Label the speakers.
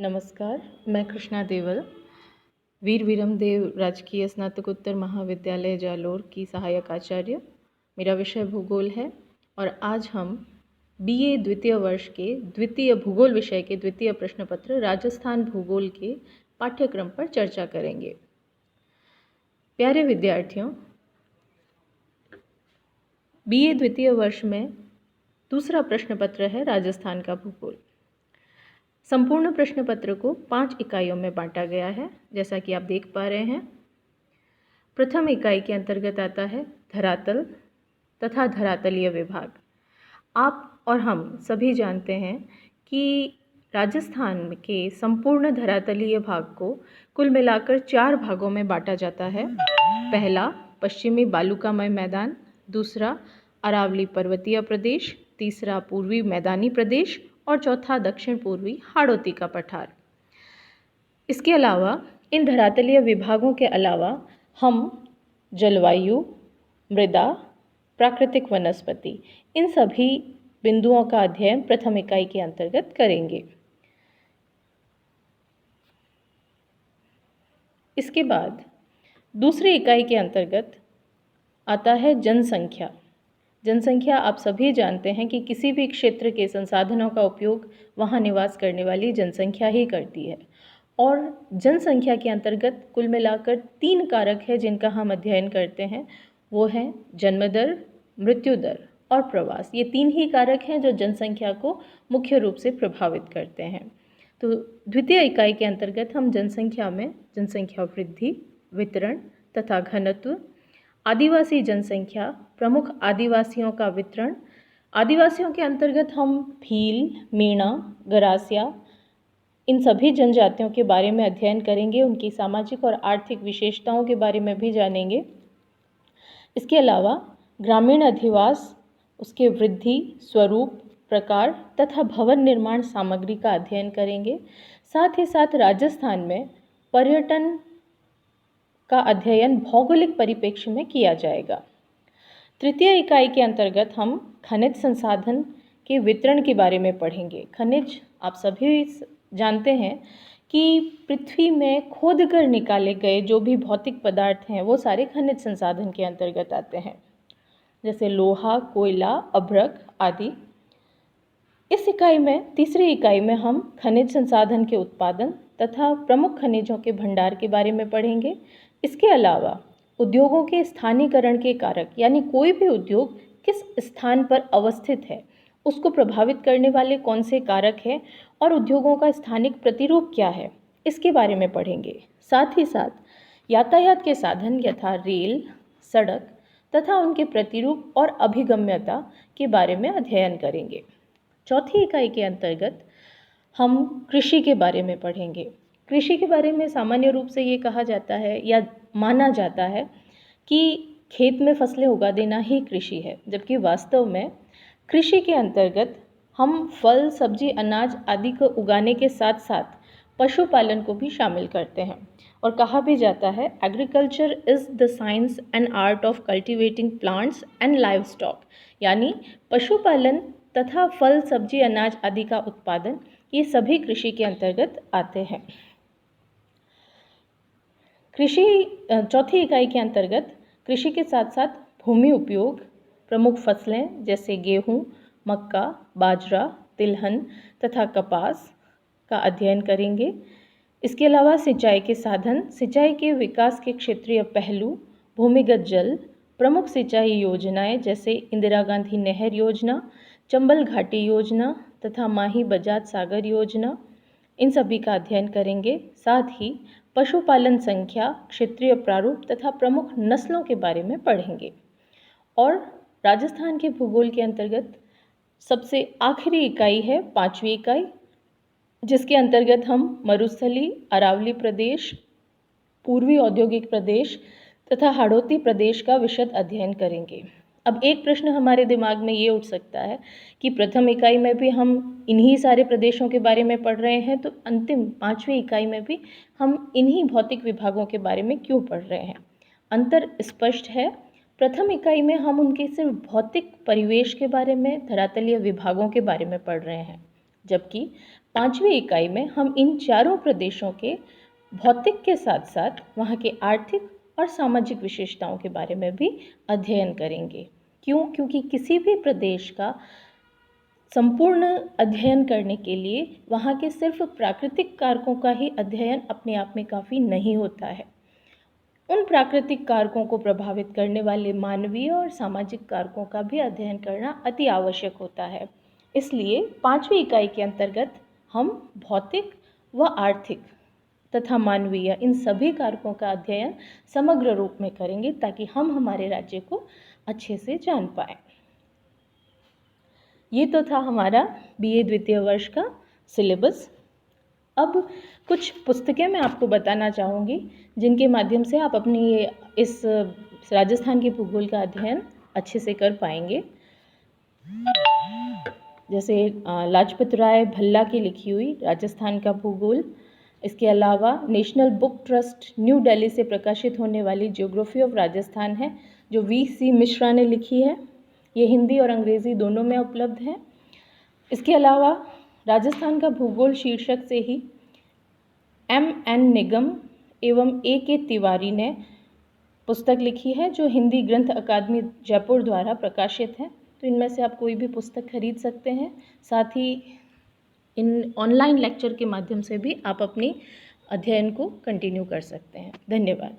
Speaker 1: नमस्कार, मैं कृष्णा देवल, वीर विरमदेव राजकीय स्नातकोत्तर महाविद्यालय जालोर की सहायक आचार्य। मेरा विषय भूगोल है और आज हम बीए द्वितीय वर्ष के द्वितीय भूगोल विषय के द्वितीय प्रश्न पत्र राजस्थान भूगोल के पाठ्यक्रम पर चर्चा करेंगे। प्यारे विद्यार्थियों, बीए द्वितीय वर्ष में दूसरा प्रश्न पत्र है राजस्थान का भूगोल। संपूर्ण प्रश्न पत्र को 5 इकाइयों में बांटा गया है, जैसा कि आप देख पा रहे हैं। प्रथम इकाई के अंतर्गत आता है धरातल तथा धरातलीय विभाग। आप और हम सभी जानते हैं कि राजस्थान के संपूर्ण धरातलीय भाग को कुल मिलाकर 4 भागों में बांटा जाता है। पहला पश्चिमी बालुकामय मैदान, दूसरा अरावली पर्वतीय प्रदेश, तीसरा पूर्वी मैदानी प्रदेश और चौथा दक्षिण पूर्वी हाड़ौती का पठार। इसके अलावा इन धरातलीय विभागों के अलावा हम जलवायु, मृदा, प्राकृतिक वनस्पति, इन सभी बिंदुओं का अध्ययन प्रथम इकाई के अंतर्गत करेंगे। इसके बाद दूसरी इकाई के अंतर्गत आता है जनसंख्या। जनसंख्या आप सभी जानते हैं कि किसी भी क्षेत्र के संसाधनों का उपयोग वहाँ निवास करने वाली जनसंख्या ही करती है। और जनसंख्या के अंतर्गत कुल मिलाकर 3 कारक है जिनका हम अध्ययन करते हैं। वो हैं जन्म दर, मृत्यु दर और प्रवास। ये 3 ही कारक हैं जो जनसंख्या को मुख्य रूप से प्रभावित करते हैं। तो द्वितीय इकाई के अंतर्गत हम जनसंख्या में जनसंख्या वृद्धि, वितरण तथा घनत्व, आदिवासी जनसंख्या, प्रमुख आदिवासियों का वितरण, आदिवासियों के अंतर्गत हम भील, मीणा, गरासिया, इन सभी जनजातियों के बारे में अध्ययन करेंगे। उनकी सामाजिक और आर्थिक विशेषताओं के बारे में भी जानेंगे। इसके अलावा ग्रामीण अधिवास, उसके वृद्धि, स्वरूप, प्रकार तथा भवन निर्माण सामग्री का अध्ययन करेंगे। साथ ही साथ राजस्थान में पर्यटन का अध्ययन भौगोलिक परिप्रेक्ष्य में किया जाएगा। तृतीय इकाई के अंतर्गत हम खनिज संसाधन के वितरण के बारे में पढ़ेंगे। खनिज आप सभी जानते हैं कि पृथ्वी में खोद कर निकाले गए जो भी भौतिक पदार्थ हैं वो सारे खनिज संसाधन के अंतर्गत आते हैं, जैसे लोहा, कोयला, अभ्रक आदि। इस इकाई में, तीसरी इकाई में हम खनिज संसाधन के उत्पादन तथा प्रमुख खनिजों के भंडार के बारे में पढ़ेंगे। इसके अलावा उद्योगों के स्थानीकरण के कारक, यानी कोई भी उद्योग किस स्थान पर अवस्थित है, उसको प्रभावित करने वाले कौन से कारक हैं और उद्योगों का स्थानिक प्रतिरूप क्या है, इसके बारे में पढ़ेंगे। साथ ही साथ यातायात के साधन यथा रेल, सड़क तथा उनके प्रतिरूप और अभिगम्यता के बारे में अध्ययन करेंगे। चौथी इकाई के अंतर्गत हम कृषि के बारे में पढ़ेंगे। कृषि के बारे में सामान्य रूप से ये कहा जाता है या माना जाता है कि खेत में फसलें उगा देना ही कृषि है, जबकि वास्तव में कृषि के अंतर्गत हम फल, सब्जी, अनाज आदि को उगाने के साथ साथ पशुपालन को भी शामिल करते हैं। और कहा भी जाता है agriculture is the science and art of cultivating plants and live stock, यानी पशुपालन तथा फल, सब्जी, अनाज आदि का उत्पादन, ये सभी कृषि के अंतर्गत आते हैं। चौथी इकाई के अंतर्गत कृषि के साथ साथ भूमि उपयोग, प्रमुख फसलें जैसे गेहूँ, मक्का, बाजरा, तिलहन तथा कपास का अध्ययन करेंगे। इसके अलावा सिंचाई के साधन, सिंचाई के विकास के क्षेत्रीय पहलू, भूमिगत जल, प्रमुख सिंचाई योजनाएं जैसे इंदिरा गांधी नहर योजना, चंबल घाटी योजना तथा माही बजाज सागर योजना, इन सभी का अध्ययन करेंगे। साथ ही पशुपालन संख्या, क्षेत्रीय प्रारूप तथा प्रमुख नस्लों के बारे में पढ़ेंगे। और राजस्थान के भूगोल के अंतर्गत सबसे आखिरी इकाई है 5वीं इकाई, जिसके अंतर्गत हम मरुस्थली, अरावली प्रदेश, पूर्वी औद्योगिक प्रदेश तथा हाड़ौती प्रदेश का विशद अध्ययन करेंगे। अब एक प्रश्न हमारे दिमाग में ये उठ सकता है कि प्रथम इकाई में भी हम इन्हीं सारे प्रदेशों के बारे में पढ़ रहे हैं, तो अंतिम 5वीं इकाई में भी हम इन्हीं भौतिक विभागों के बारे में क्यों पढ़ रहे हैं? अंतर स्पष्ट है। प्रथम इकाई में हम उनके सिर्फ भौतिक परिवेश के बारे में, धरातलीय विभागों के बारे में पढ़ रहे हैं, जबकि 5वीं इकाई में हम इन चारों प्रदेशों के भौतिक के साथ साथ वहाँ के आर्थिक और सामाजिक विशेषताओं के बारे में भी अध्ययन करेंगे। क्यों? क्योंकि किसी भी प्रदेश का संपूर्ण अध्ययन करने के लिए वहाँ के सिर्फ प्राकृतिक कारकों का ही अध्ययन अपने आप में काफ़ी नहीं होता है। उन प्राकृतिक कारकों को प्रभावित करने वाले मानवीय और सामाजिक कारकों का भी अध्ययन करना अति आवश्यक होता है। इसलिए 5वीं इकाई के अंतर्गत हम भौतिक व आर्थिक तथा मानवीय इन सभी कारकों का अध्ययन समग्र रूप में करेंगे ताकि हम हमारे राज्य को अच्छे से जान पाएं। ये तो था हमारा BA द्वितीय वर्ष का सिलेबस। अब कुछ पुस्तकें मैं आपको बताना चाहूँगी जिनके माध्यम से आप अपनी इस राजस्थान के भूगोल का अध्ययन अच्छे से कर पाएंगे। जैसे लाजपत राय भल्ला की लिखी हुई राजस्थान का भूगोल, इसके अलावा national book trust new Delhi से प्रकाशित होने वाली ज्योग्राफी ऑफ राजस्थान है जो VC मिश्रा ने लिखी है। ये हिंदी और अंग्रेज़ी दोनों में उपलब्ध है। इसके अलावा राजस्थान का भूगोल शीर्षक से ही MN निगम एवं AK तिवारी ने पुस्तक लिखी है जो हिंदी ग्रंथ अकादमी जयपुर द्वारा प्रकाशित है। तो इनमें से आप कोई भी पुस्तक खरीद सकते हैं। साथ ही इन ऑनलाइन लेक्चर के माध्यम से भी आप अपनी अध्ययन को कंटिन्यू कर सकते हैं। धन्यवाद।